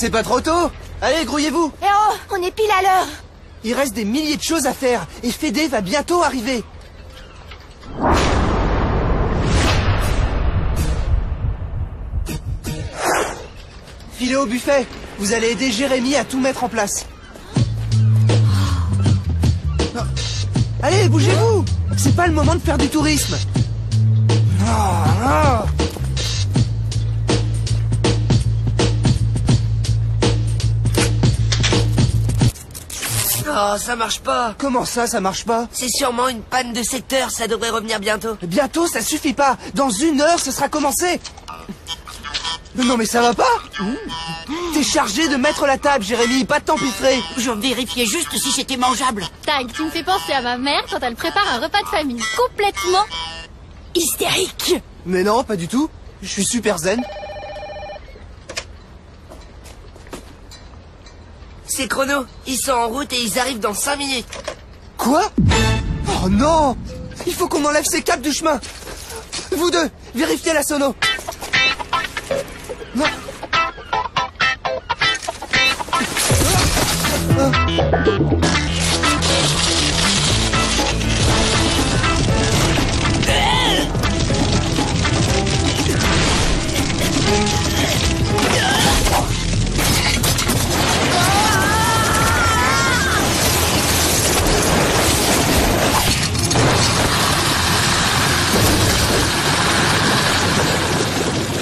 C'est pas trop tôt? Allez, grouillez-vous! Eh oh, on est pile à l'heure. Il reste des milliers de choses à faire, et Fédé va bientôt arriver. Filez au buffet, vous allez aider Jérémy à tout mettre en place. Allez, bougez-vous! C'est pas le moment de faire du tourisme. Oh, ça marche pas. Comment ça marche pas? C'est sûrement une panne de secteur, ça devrait revenir bientôt. Bientôt, ça suffit pas. Dans 1 heure, ce sera commencé. Non mais ça va pas? T'es chargé de mettre la table, Jérémy, pas de t'empiffrer. Je vérifiais juste si c'était mangeable. Tag, tu me fais penser à ma mère quand elle prépare un repas de famille complètement Hystérique. Mais non, pas du tout. Je suis super zen. C'est chrono, ils sont en route et ils arrivent dans 5 minutes. Quoi? Oh non! Il faut qu'on enlève ces câbles du chemin. Vous deux, vérifiez la sono. Non.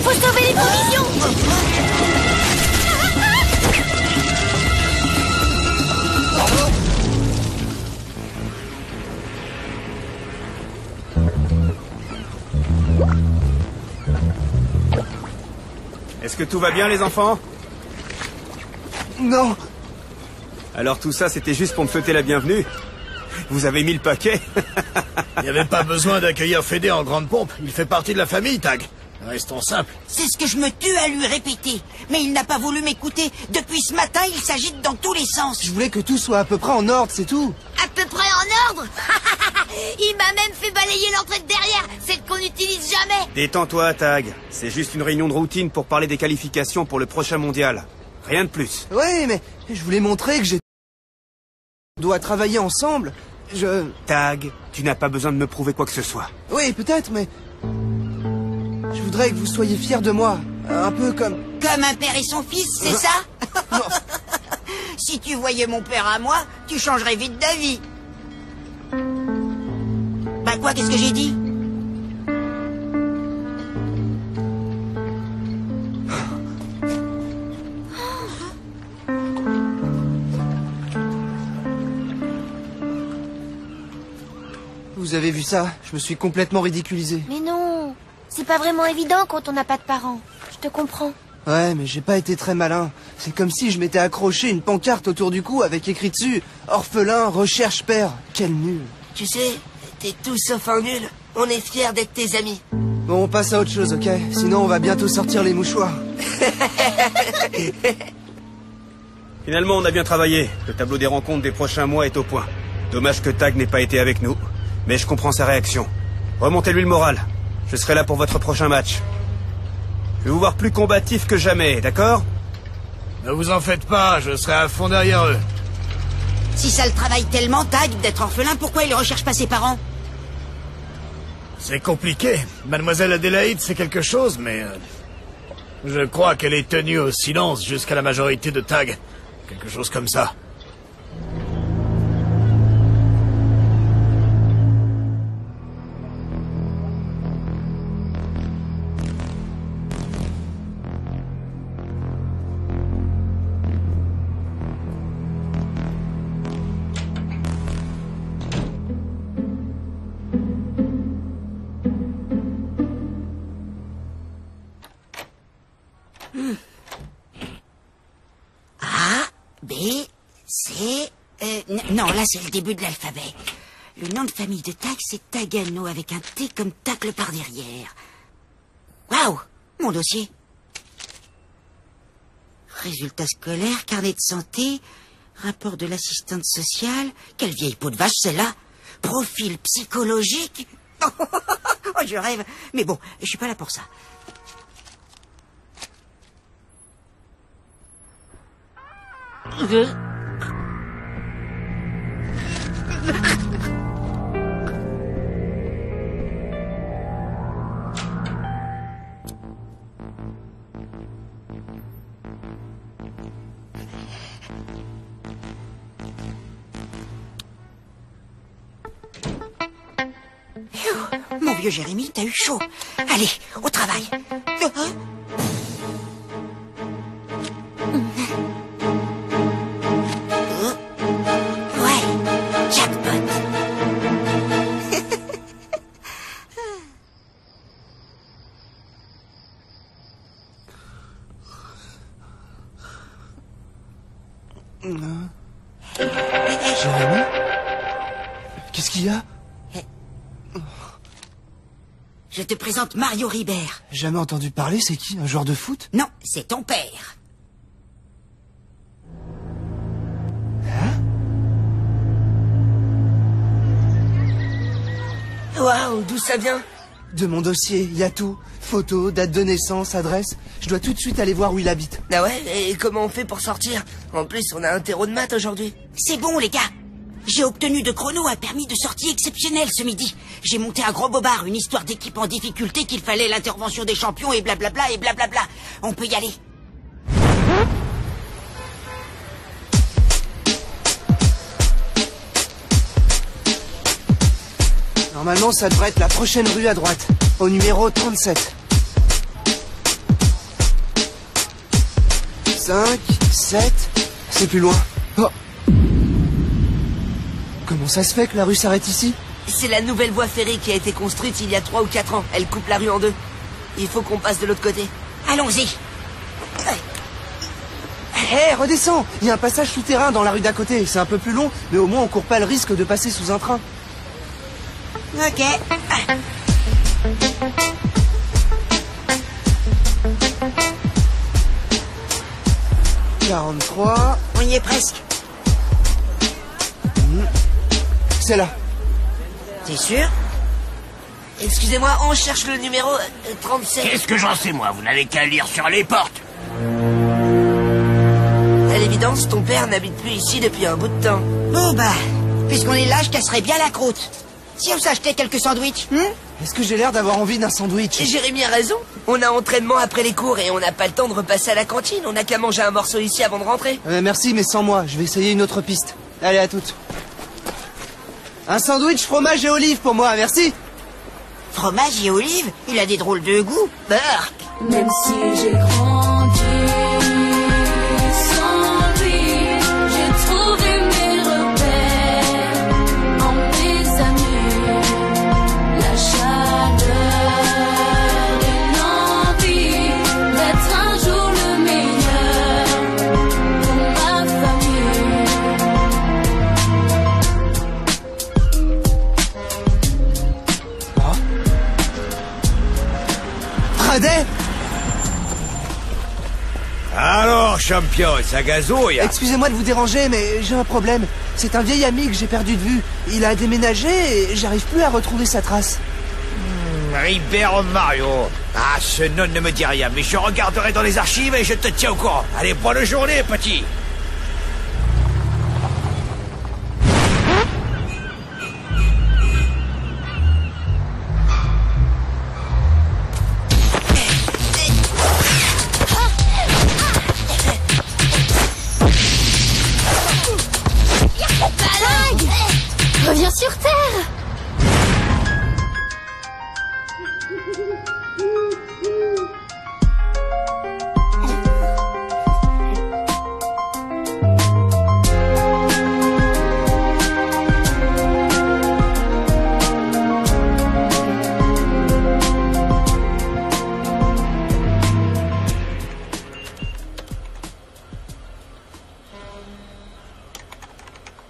Faut sauver les provisions. Est-ce que tout va bien, les enfants? Non. Alors tout ça, c'était juste pour me souhaiter la bienvenue? Vous avez mis le paquet? Il n'y avait pas besoin d'accueillir Fédé en grande pompe. Il fait partie de la famille, Tag. Restons simples. C'est ce que je me tue à lui répéter. Mais il n'a pas voulu m'écouter. Depuis ce matin, il s'agite dans tous les sens. Je voulais que tout soit à peu près en ordre, c'est tout. À peu près en ordre. Il m'a même fait balayer l'entrée de derrière, celle qu'on n'utilise jamais. Détends-toi, Tag. C'est juste une réunion de routine pour parler des qualifications pour le prochain mondial. Rien de plus. Oui, mais je voulais montrer que on doit travailler ensemble. Tag, tu n'as pas besoin de me prouver quoi que ce soit. Oui, peut-être, mais... Je voudrais que vous soyez fiers de moi. Un peu comme... Comme un père et son fils, c'est ça? Si tu voyais mon père à moi, tu changerais vite d'avis. Bah quoi, qu'est-ce que j'ai dit? Vous avez vu ça? Je me suis complètement ridiculisé. Mais non, c'est pas vraiment évident quand on n'a pas de parents. Je te comprends. Ouais, mais j'ai pas été très malin. C'est comme si je m'étais accroché une pancarte autour du cou avec écrit dessus « Orphelin, recherche père ». Quel nul. Tu sais, t'es tout sauf un nul. On est fiers d'être tes amis. Bon, on passe à autre chose, ok? Sinon, on va bientôt sortir les mouchoirs. Finalement, on a bien travaillé. Le tableau des rencontres des prochains mois est au point. Dommage que Tag n'ait pas été avec nous. Mais je comprends sa réaction. Remontez-lui le moral. Je serai là pour votre prochain match. Je vais vous voir plus combatif que jamais, d'accord? Ne vous en faites pas, je serai à fond derrière eux. Si ça le travaille tellement, Tag, d'être orphelin, pourquoi il recherche pas ses parents? C'est compliqué. Mademoiselle Adélaïde, c'est quelque chose, mais... je crois qu'elle est tenue au silence jusqu'à la majorité de Tag. Quelque chose comme ça. Non, là c'est le début de l'alphabet. Le nom de famille de Tag, c'est Tagano avec un T comme tacle par derrière. Waouh! Mon dossier. Résultats scolaires, carnet de santé, rapport de l'assistante sociale. Quelle vieille peau de vache celle-là! Profil psychologique. Oh, je rêve. Mais bon, je suis pas là pour ça. Mon vieux Jérémy, t'as eu chaud. Allez, au travail. Ouais, jackpot. Jérémy? Qu'est-ce qu'il y a? Je te présente Mario Ribert. Jamais entendu parler, c'est qui? Un joueur de foot? Non, c'est ton père. Waouh, d'où ça vient? De mon dossier, il y a tout. Photos, date de naissance, adresse. Je dois tout de suite aller voir où il habite. Ah ouais? Et comment on fait pour sortir? En plus, on a un terreau de maths aujourd'hui. C'est bon, les gars. J'ai obtenu de Chrono un permis de sortie exceptionnel ce midi. J'ai monté un gros bobard, une histoire d'équipe en difficulté qu'il fallait l'intervention des champions et blablabla et blablabla. On peut y aller. Normalement, ça devrait être la prochaine rue à droite, au numéro 37. 5, 7... C'est plus loin. Oh. Comment ça se fait que la rue s'arrête ici? C'est la nouvelle voie ferrée qui a été construite il y a 3 ou 4 ans. Elle coupe la rue en deux. Il faut qu'on passe de l'autre côté. Allons-y. Hé, redescends. Il y a un passage souterrain dans la rue d'à côté. C'est un peu plus long, mais au moins on court pas le risque de passer sous un train. Ok. 43... On y est presque. C'est là. T'es sûr? Excusez-moi, on cherche le numéro 37. Qu'est-ce que j'en sais, moi? Vous n'avez qu'à lire sur les portes. À l'évidence, ton père n'habite plus ici depuis un bout de temps. Bon bah, puisqu'on est là, je casserai bien la croûte. Si on s'achetait quelques sandwichs, Est-ce que j'ai l'air d'avoir envie d'un sandwich? Et Jérémy a raison. On a entraînement après les cours et on n'a pas le temps de repasser à la cantine. On n'a qu'à manger un morceau ici avant de rentrer. Merci, mais sans moi. Je vais essayer une autre piste. Allez, à toutes. Un sandwich fromage et olive pour moi, merci. Fromage et olive, il a des drôles de goût. Beurre. Même si j'ai grandi sans lui, j'ai trouvé mes repères en mes amis. La chaleur et l'envie d'être un jour le meilleur pour ma famille. Pradet! Alors, champion, ça gazouille. Excusez-moi de vous déranger, mais j'ai un problème. C'est un vieil ami que j'ai perdu de vue. Il a déménagé et j'arrive plus à retrouver sa trace. Ribert Mario. Ah, ce nom ne me dit rien, mais je regarderai dans les archives et je te tiens au courant. Allez, bonne journée, petit. Reviens sur Terre!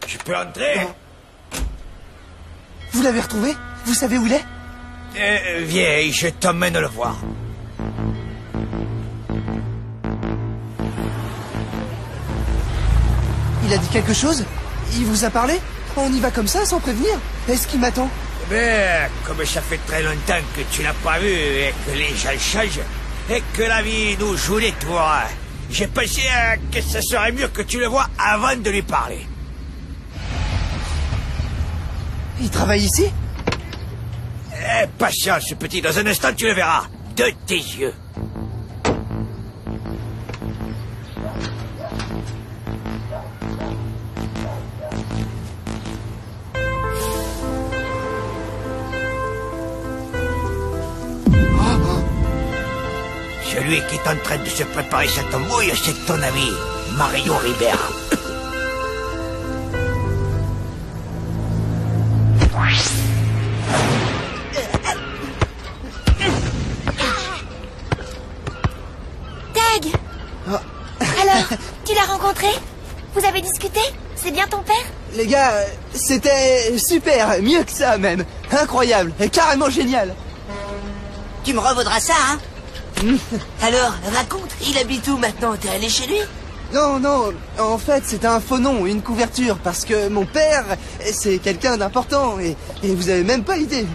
Je peux entrer? Vous l'avez retrouvé? Vous savez où il est? Viens, je t'emmène le voir. Il a dit quelque chose? Il vous a parlé? On y va comme ça, sans prévenir? Est-ce qu'il m'attend? Mais comme ça fait très longtemps que tu l'as pas vu et que les gens changent et que la vie nous joue des tours, J'ai pensé que ce serait mieux que tu le vois avant de lui parler. Il travaille ici? Patience, petit, dans un instant tu le verras. De tes yeux. Celui qui est en train de se préparer cette embrouille, c'est ton ami, Mario Ribera. Tag! Alors, tu l'as rencontré? Vous avez discuté? C'est bien ton père? Les gars, c'était super, mieux que ça même. Incroyable, et carrément génial. Tu me revaudras ça, hein? Alors, raconte, il habite où maintenant? T'es allé chez lui? Non, non, en fait, c'était un faux nom, une couverture, parce que mon père, c'est quelqu'un d'important, et vous avez même pas idée.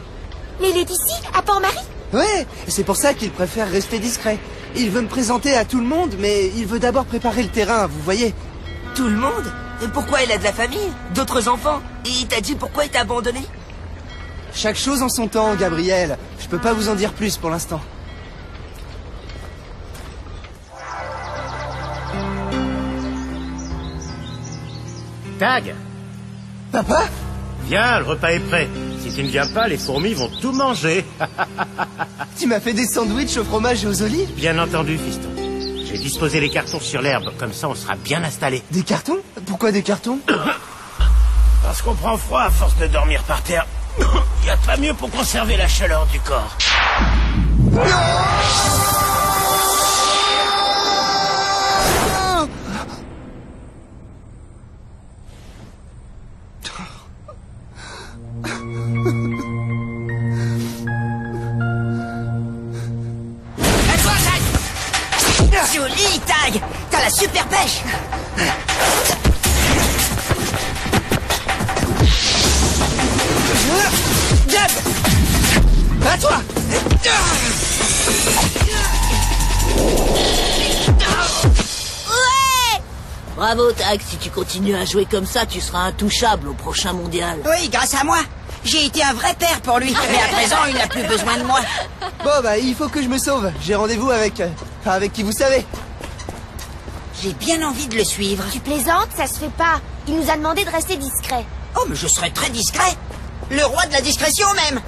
Mais il est ici, à Port-Marie? Ouais, c'est pour ça qu'il préfère rester discret. Il veut me présenter à tout le monde, mais il veut d'abord préparer le terrain, vous voyez. Tout le monde? Et pourquoi il a de la famille? D'autres enfants? Et il t'a dit pourquoi il t'a abandonné? Chaque chose en son temps, Gabriel. Je peux pas vous en dire plus pour l'instant. Tag, Papa? viens, le repas est prêt. Si tu ne viens pas, les fourmis vont tout manger. Tu m'as fait des sandwichs au fromage et aux olives? Bien entendu, fiston. J'ai disposé les cartons sur l'herbe, comme ça on sera bien installé. Des cartons? Pourquoi des cartons? Parce qu'on prend froid à force de dormir par terre. Il n'y a pas mieux pour conserver la chaleur du corps. Joli, Tag! T'as la super pêche! Gab! À toi! Ouais! Bravo, Tag. Si tu continues à jouer comme ça, tu seras intouchable au prochain mondial. Oui, grâce à moi. J'ai été un vrai père pour lui. Mais à présent, il n'a plus besoin de moi. Bon, bah, il faut que je me sauve. J'ai rendez-vous avec... avec qui vous savez. J'ai bien envie de le suivre. Tu plaisantes? Ça se fait pas. Il nous a demandé de rester discret. Oh, mais je serai très discret. Le roi de la discrétion, même.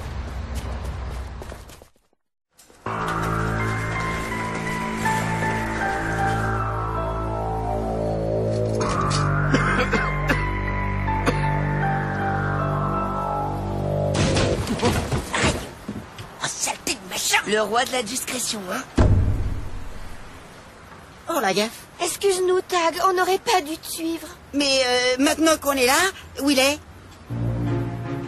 Oh, saleté de machin. Le roi de la discrétion, hein? Oh, la gaffe. Excuse-nous, Tag. On n'aurait pas dû te suivre. Mais maintenant qu'on est là, où il est?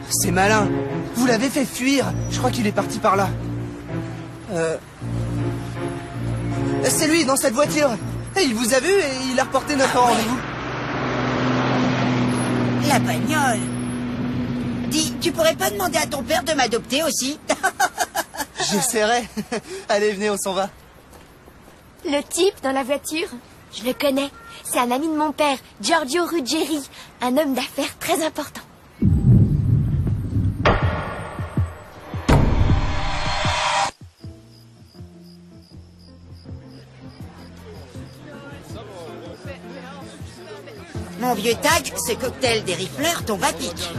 C'est malin. Vous l'avez fait fuir. Je crois qu'il est parti par là. C'est lui, dans cette voiture. Et il vous a vu et il a reporté notre rendez-vous. La bagnole. Dis, tu pourrais pas demander à ton père de m'adopter aussi? J'essaierai. Allez, venez, on s'en va. Le type dans la voiture, je le connais. C'est un ami de mon père, Giorgio Ruggieri, un homme d'affaires très important. Mon vieux Tag, ce cocktail des rifleurs tombe à pic.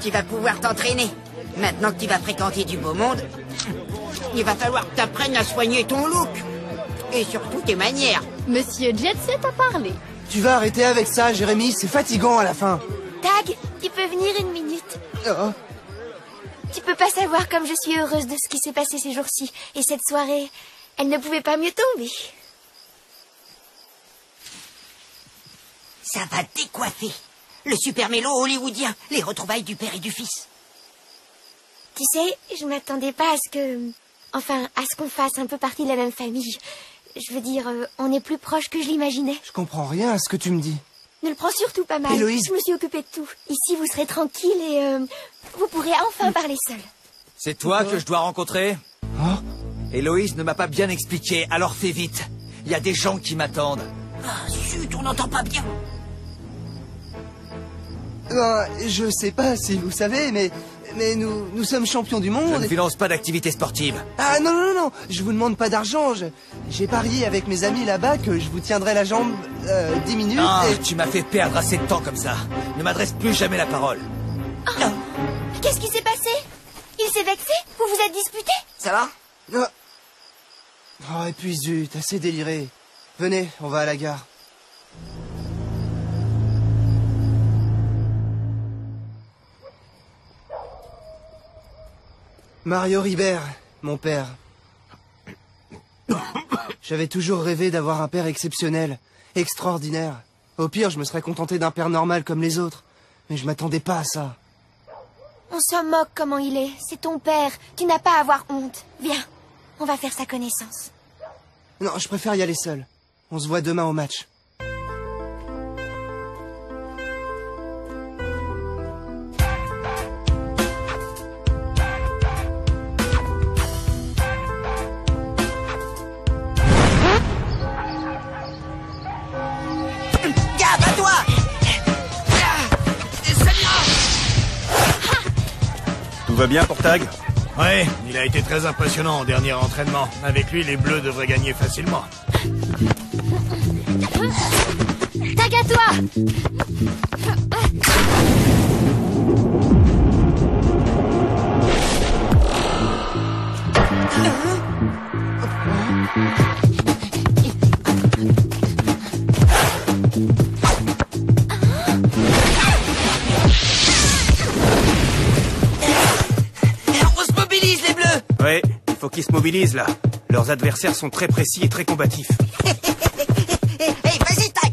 Tu vas pouvoir t'entraîner. Maintenant que tu vas fréquenter du beau monde, il va falloir que tu apprennes à soigner ton look. Et surtout tes manières. Monsieur Jetset a parlé. Tu vas arrêter avec ça, Jérémy. C'est fatigant à la fin. Tag, tu peux venir une minute? Oh. Tu peux pas savoir comme je suis heureuse de ce qui s'est passé ces jours-ci. Et cette soirée, elle ne pouvait pas mieux tomber. Ça va décoiffer. Le super mélo hollywoodien, les retrouvailles du père et du fils. Tu sais, je m'attendais pas à ce que... Enfin, à ce qu'on fasse un peu partie de la même famille. Je veux dire, on est plus proches que je l'imaginais. Je comprends rien à ce que tu me dis. Ne le prends surtout pas mal. Héloïse. Je me suis occupée de tout. Ici, vous serez tranquille et vous pourrez enfin parler seul. C'est toi que je dois rencontrer? Oh. Héloïse ne m'a pas bien expliqué, alors fais vite. Il y a des gens qui m'attendent. Ah, zut, on n'entend pas bien. Je sais pas si vous savez, mais nous sommes champions du Je monde. ne finance pas d'activité sportive. Ah non, je vous demande pas d'argent. J'ai parié avec mes amis là-bas que je vous tiendrais la jambe 10 minutes. Ah, et... tu m'as fait perdre assez de temps comme ça. Ne m'adresse plus jamais la parole. Oh. Qu'est-ce qui s'est passé? Il s'est vexé? Vous vous êtes disputé? Ça va? Oh, et puis zut, assez déliré. Venez, on va à la gare. Mario Ribert, mon père. J'avais toujours rêvé d'avoir un père exceptionnel, extraordinaire. Au pire, je me serais contenté d'un père normal comme les autres. Mais je m'attendais pas à ça. On s'en moque comment il est. C'est ton père. Tu n'as pas à avoir honte. Viens, on va faire sa connaissance. Non, je préfère y aller seul. On se voit demain au match. Tout va bien pour Tag? Ouais, il a été très impressionnant au dernier entraînement. Avec lui, les Bleus devraient gagner facilement. Tag à toi! Ouais, il faut qu'ils se mobilisent là. Leurs adversaires sont très précis et très combatifs. Hey, vas-y, Tag!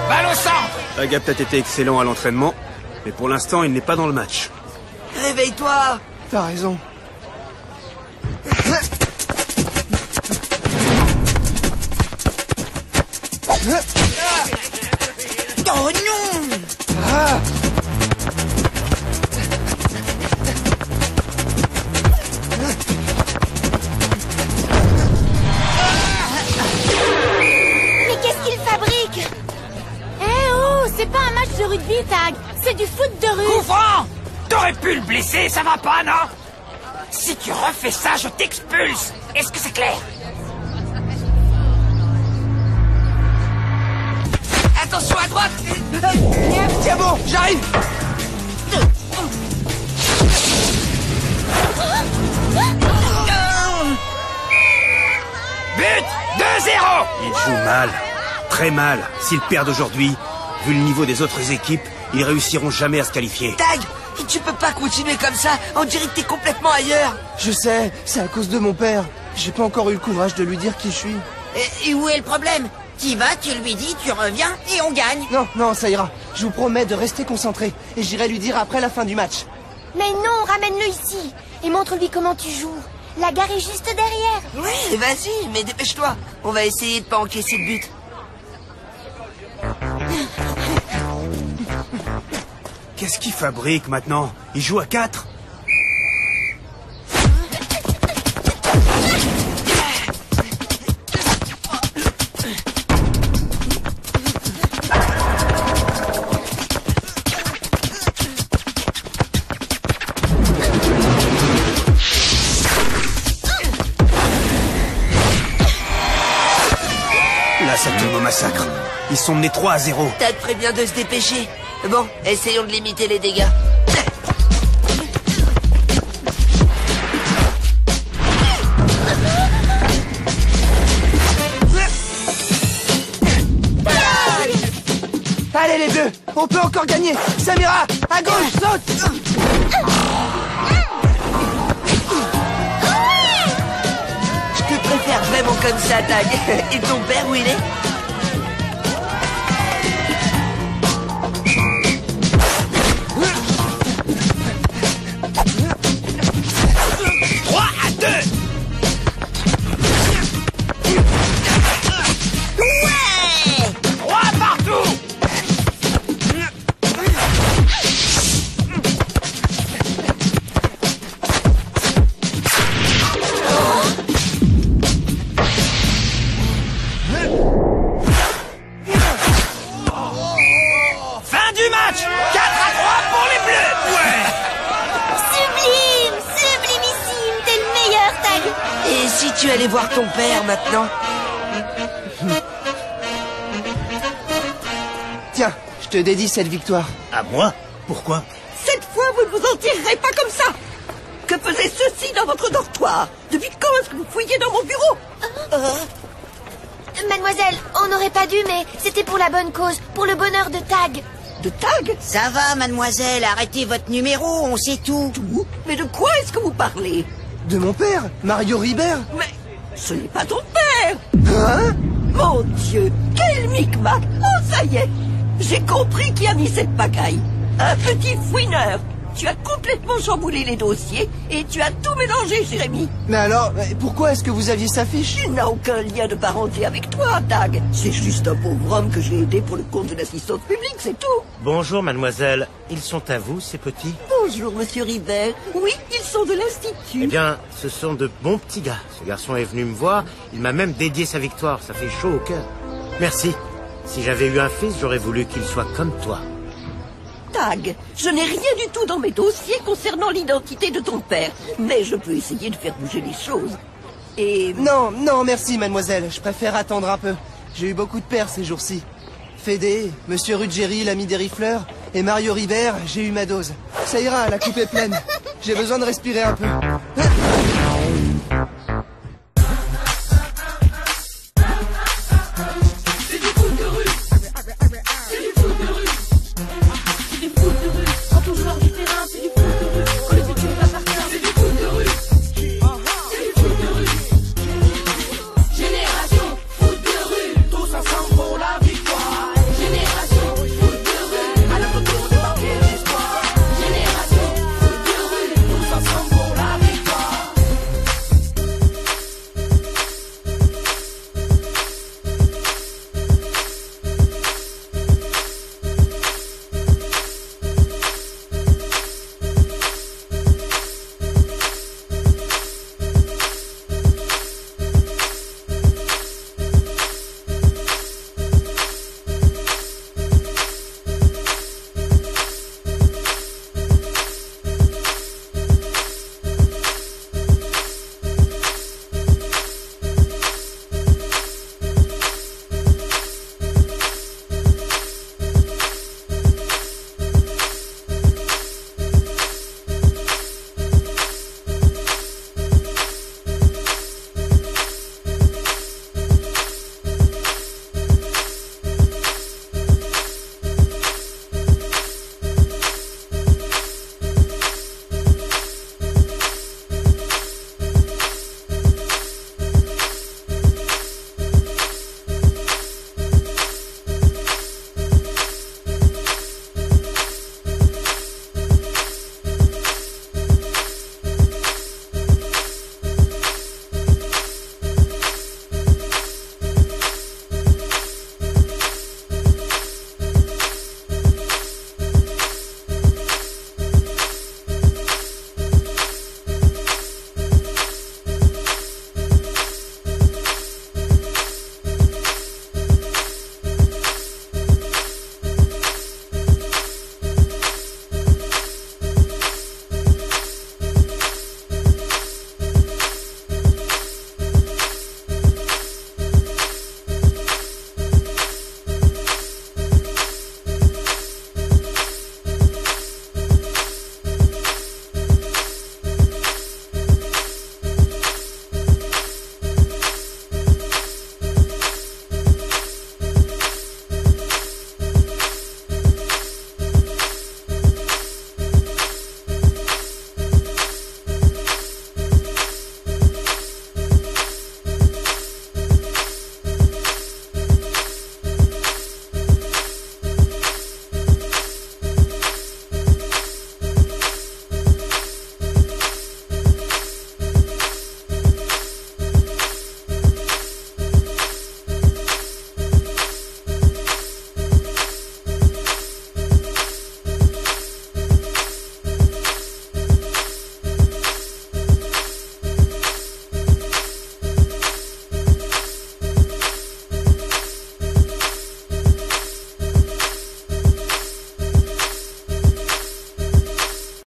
Balle au centre! Tag a peut-être été excellent à l'entraînement, mais pour l'instant, il n'est pas dans le match. Réveille-toi! T'as raison. Oh non! Ah! Mais qu'est-ce qu'il fabrique? Eh oh, c'est pas un match de rugby, Tag. C'est du foot de rue. Coup franc! T'aurais pu le blesser, ça va pas, non? Si tu refais ça, je t'expulse. Est-ce que c'est clair? Attention à droite! Tiens bon, j'arrive! But! 2-0! Ils jouent mal. Très mal. S'ils perdent aujourd'hui, vu le niveau des autres équipes, ils réussiront jamais à se qualifier. Tag! Tu peux pas continuer comme ça, on dirait que t'es complètement ailleurs. Je sais, c'est à cause de mon père. J'ai pas encore eu le courage de lui dire qui je suis. Et où est le problème? T'y vas, tu lui dis, tu reviens et on gagne. Non, ça ira. Je vous promets de rester concentré. Et j'irai lui dire après la fin du match. Mais non, ramène-le ici. Et montre-lui comment tu joues. La gare est juste derrière. Oui, vas-y, mais dépêche-toi. On va essayer de pas encaisser de but. Qu'est-ce qu'ils fabriquent maintenant? Ils jouent à 4? Là, ça tourne au massacre. Ils sont menés 3-0. Tag prévient de se dépêcher. Bon, essayons de limiter les dégâts. Allez les Bleus, on peut encore gagner. Samira, à gauche, saute. Je te préfère vraiment comme ça, Tag. Et ton père, où il est? Ouais! 3 partout! voir ton père maintenant. Tiens, je te dédie cette victoire. À moi? Pourquoi? Cette fois, vous ne vous en tirerez pas comme ça. Que faisait ceci dans votre dortoir? Depuis quand est-ce que vous fouillez dans mon bureau? Mademoiselle, on n'aurait pas dû, mais c'était pour la bonne cause, pour le bonheur de Tag. De Tag? Ça va, mademoiselle, arrêtez votre numéro, on sait tout. Tout? Mais de quoi est-ce que vous parlez? De mon père, Mario Ribert. Mais ce n'est pas ton père! Hein? Mon Dieu, quel micmac! Oh, ça y est! J'ai compris qui a mis cette pagaille. Un petit fouineur. Tu as complètement chamboulé les dossiers et tu as tout mélangé, Jérémy. Mais alors, pourquoi est-ce que vous aviez sa fiche? Il n'a aucun lien de parenté avec toi, Tag. C'est juste un pauvre homme que j'ai aidé pour le compte de l'assistance publique, c'est tout. Bonjour, mademoiselle. Ils sont à vous, ces petits? Bonjour, monsieur Ribert. Oui, ils sont de l'Institut. Eh bien, ce sont de bons petits gars. Ce garçon est venu me voir. Il m'a même dédié sa victoire. Ça fait chaud au cœur. Merci. Si j'avais eu un fils, j'aurais voulu qu'il soit comme toi. Tag, je n'ai rien du tout dans mes dossiers concernant l'identité de ton père, mais je peux essayer de faire bouger les choses. Et... Non, non, merci, mademoiselle. Je préfère attendre un peu. J'ai eu beaucoup de pères ces jours-ci. Fédé, Monsieur Ruggieri, l'ami des rifleurs, et Mario Ribert, j'ai eu ma dose. Ça ira, la coupe est pleine. J'ai besoin de respirer un peu.